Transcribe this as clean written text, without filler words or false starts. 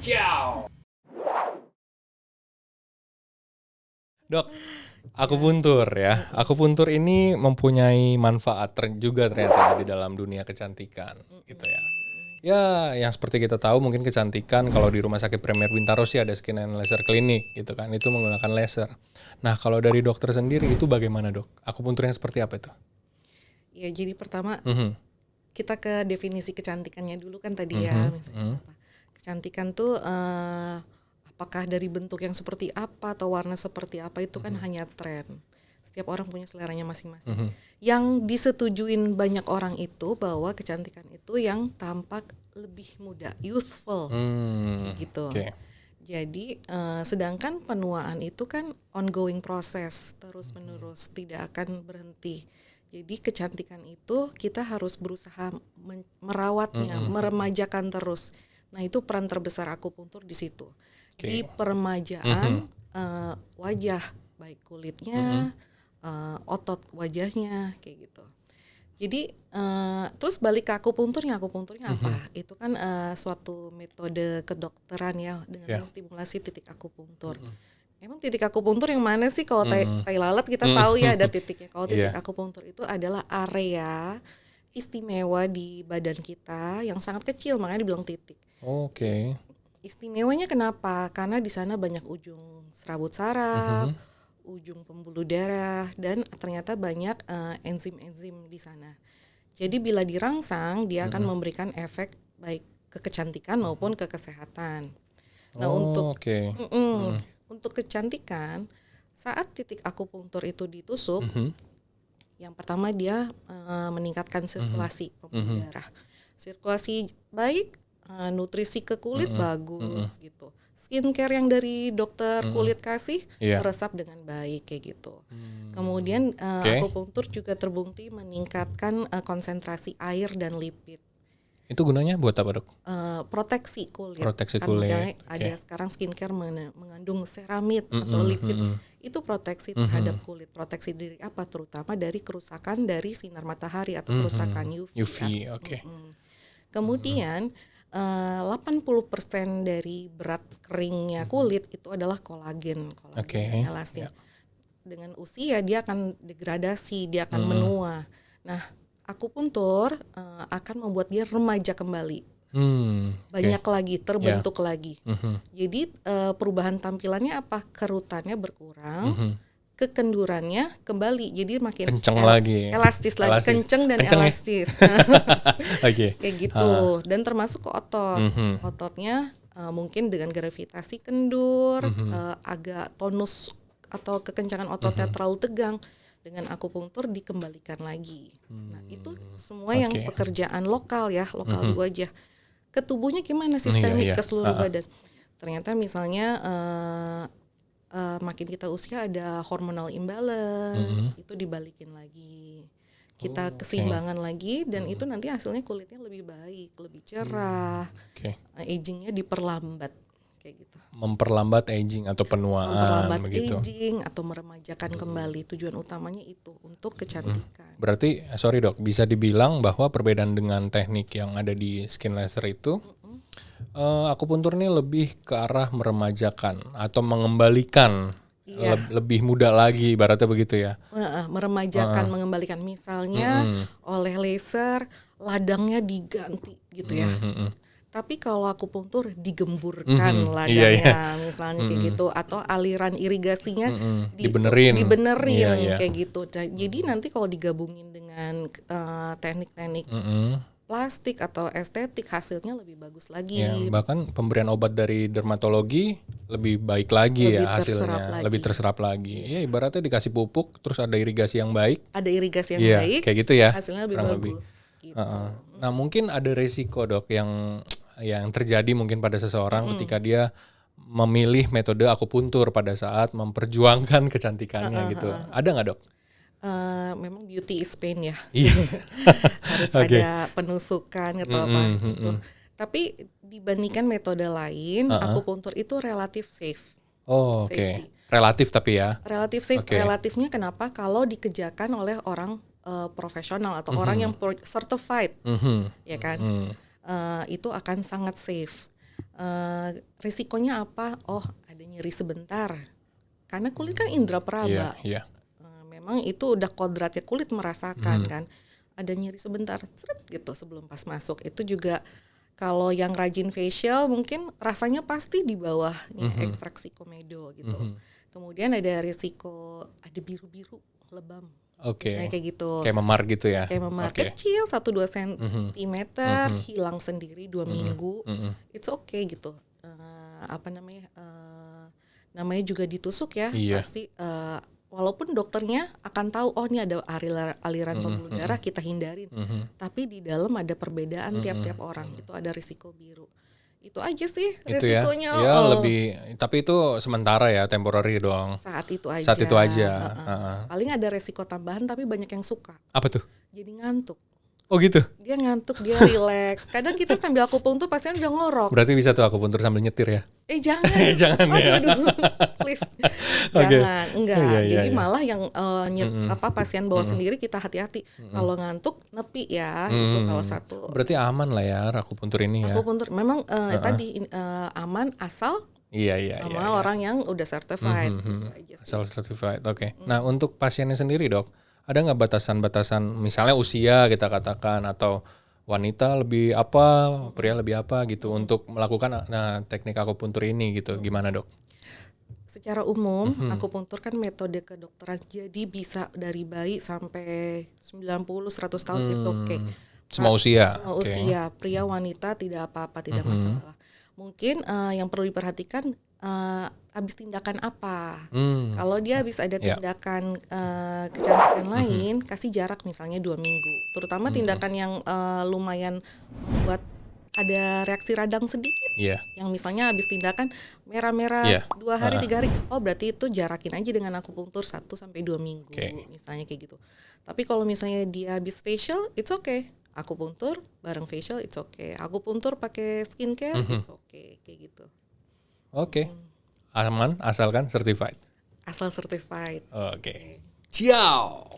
Ciao. Dok, akupuntur ya. Akupuntur ini mempunyai manfaat juga ternyata di dalam dunia kecantikan gitu ya. Ya, yang seperti kita tahu mungkin kecantikan kalau di Rumah Sakit Premier Bintaro sih ada Skin and Laser Clinic gitu kan. Itu menggunakan laser. Nah, kalau dari dokter sendiri itu bagaimana, Dok? Akupunturnya seperti apa itu? Ya, jadi pertama Mhm. kita ke definisi kecantikannya dulu kan tadi ya. Misalnya apa? Kecantikan tuh apakah dari bentuk yang seperti apa atau warna seperti apa itu kan hanya tren. Setiap orang punya seleranya masing-masing. Yang disetujuin banyak orang itu bahwa kecantikan itu yang tampak lebih muda, youthful, gitu. Oke. Jadi sedangkan penuaan itu kan ongoing proses, terus-menerus, tidak akan berhenti. Jadi kecantikan itu kita harus berusaha merawatnya, meremajakan terus. Nah, itu peran terbesar akupuntur di situ. Di peremajaan wajah, baik kulitnya, otot wajahnya, kayak gitu. Jadi terus balik ke akupunturnya apa? Itu kan suatu metode kedokteran ya dengan stimulasi titik akupuntur. Emang titik akupuntur yang mana sih? Kalau tai lalat kita tahu ya ada titiknya. Kalau titik akupuntur itu adalah area istimewa di badan kita yang sangat kecil, makanya dibilang titik. Oke. Istimewanya kenapa? Karena di sana banyak ujung serabut saraf, ujung pembuluh darah, dan ternyata banyak enzim-enzim di sana. Jadi bila dirangsang, dia akan memberikan efek baik ke kecantikan maupun ke kesehatan. Nah, untuk kecantikan, saat titik akupunktur itu ditusuk, yang pertama dia meningkatkan sirkulasi pembuluh darah. Sirkulasi baik, nutrisi ke kulit bagus gitu. Skincare yang dari dokter kulit kasih meresap dengan baik kayak gitu. Kemudian akupunktur juga terbukti meningkatkan konsentrasi air dan lipid. Itu gunanya buat apa, Dok? Proteksi kulit. Proteksi kan kulit. Ada sekarang skincare mengandung ceramid atau lipid. Itu proteksi terhadap kulit. Proteksi dari apa? Terutama dari kerusakan dari sinar matahari atau kerusakan UV. Oke. Kemudian 80% dari berat keringnya kulit itu adalah kolagen dan elastin. Dengan usia dia akan degradasi, dia akan menua. Nah, akupuntur akan membuat dia remaja kembali. Banyak lagi, terbentuk lagi. Jadi perubahan tampilannya apa? Kerutannya berkurang, kekendurannya kembali. Jadi makin kenceng lagi. Elastis lagi, kenceng dan elastis. Kayak gitu. Dan termasuk ke otot. Ototnya mungkin dengan gravitasi kendur, agak tonus atau kekencangan ototnya terlalu tegang. Dengan akupunktur dikembalikan lagi. Nah, itu semua yang pekerjaan lokal ya, lokal di wajah. Ke tubuhnya gimana sistemik ke seluruh badan. Ternyata misalnya makin kita usia ada hormonal imbalance, itu dibalikin lagi. Kita keseimbangan lagi dan itu nanti hasilnya kulitnya lebih baik, lebih cerah. Agingnya diperlambat. Kayak gitu. Memperlambat aging atau penuaan memperlambat begitu. Aging atau meremajakan kembali. Tujuan utamanya itu untuk kecantikan. Berarti sorry Dok, bisa dibilang bahwa perbedaan dengan teknik yang ada di skin laser itu akupuntur ini lebih ke arah meremajakan atau mengembalikan lebih muda lagi ibaratnya begitu ya. Meremajakan, mengembalikan misalnya oleh laser ladangnya diganti gitu ya. Tapi kalau akupunktur digemburkan ladangnya misalnya kayak gitu, atau aliran irigasinya dibenerin kayak gitu. Jadi nanti kalau digabungin dengan teknik-teknik plastik atau estetik hasilnya lebih bagus lagi. Bahkan pemberian obat dari dermatologi lebih baik lagi hasilnya, lebih terserap lagi. Ya ibaratnya dikasih pupuk terus ada irigasi yang baik. Ada irigasi yang baik. Kayak gitu ya. Hasilnya lebih bagus. Gitu. Nah mungkin ada resiko Dok yang terjadi mungkin pada seseorang ketika dia memilih metode akupuntur pada saat memperjuangkan kecantikannya gitu. Ada nggak Dok? Memang beauty is pain ya. Harus ada penusukan atau apa gitu. Tapi dibandingkan metode lain, akupuntur itu relatif safe. Oke. Relatif tapi ya. Relatif safe. Relatifnya kenapa? Kalau dikerjakan oleh orang profesional atau orang yang certified, ya kan? Itu akan sangat safe. Risikonya apa? Oh, ada nyeri sebentar. Karena kulit kan indera peraba. Iya. Memang itu udah kodratnya kulit merasakan kan. Ada nyeri sebentar, seret gitu sebelum pas masuk. Itu juga kalau yang rajin facial mungkin rasanya pasti di bawah ekstraksi komedo gitu. Kemudian ada risiko ada biru-biru lebam. Oke. Misalnya kayak gitu. Kayak memar gitu ya. Kayak memar kecil 1-2 sentimeter, hilang sendiri 2 minggu. It's okay gitu. Namanya juga ditusuk ya. Iya. Pasti walaupun dokternya akan tahu oh ini ada aliran pembuluh darah, kita hindarin. Tapi di dalam ada perbedaan tiap-tiap orang. Itu ada risiko biru. Itu aja sih Itu risikonya. ya lebih, tapi itu sementara ya, temporary doang. Saat itu aja. Saat itu aja. Paling ada resiko tambahan tapi banyak yang suka. Apa tuh? Jadi ngantuk. Oh gitu? Dia ngantuk, dia relax. Kadang kita sambil akupunktur pasien udah ngorok. Berarti bisa tuh akupunktur sambil nyetir ya? Jangan. Jangan ya. Aduh, please. Okay. Jangan, enggak. Iya. Jadi malah yang pasien bawa sendiri kita hati-hati. Kalau ngantuk nepi ya, itu salah satu. Berarti aman lah ya akupunktur ini ya. Akupunktur memang tadi aman asal Iya. sama orang yang udah certified. Gitu aja sih. Asal certified, oke. Nah untuk pasiennya sendiri dok, ada nggak batasan-batasan misalnya usia kita katakan atau wanita lebih apa, pria lebih apa gitu untuk melakukan teknik akupunktur ini gitu, gimana dok? Secara umum akupunktur kan metode kedokteran jadi bisa dari bayi sampai 90-100 tahun it's okay. Semua usia. Semua usia, pria wanita tidak apa-apa, tidak masalah. Mungkin yang perlu diperhatikan habis tindakan apa. Kalau dia habis ada tindakan kecantikan lain, kasih jarak misalnya 2 minggu. Terutama tindakan yang lumayan membuat ada reaksi radang sedikit. Yang misalnya habis tindakan merah-merah 2 hari 3 hari. Oh berarti itu jarakin aja dengan akupunktur 1-2 minggu. Misalnya kayak gitu. Tapi kalau misalnya dia habis facial, it's okay. Akupunktur bareng facial, it's okay. Akupunktur pakai skincare, it's okay. Kayak gitu. Oke. Aman asalkan certified. Asal certified. Oke. Ciao.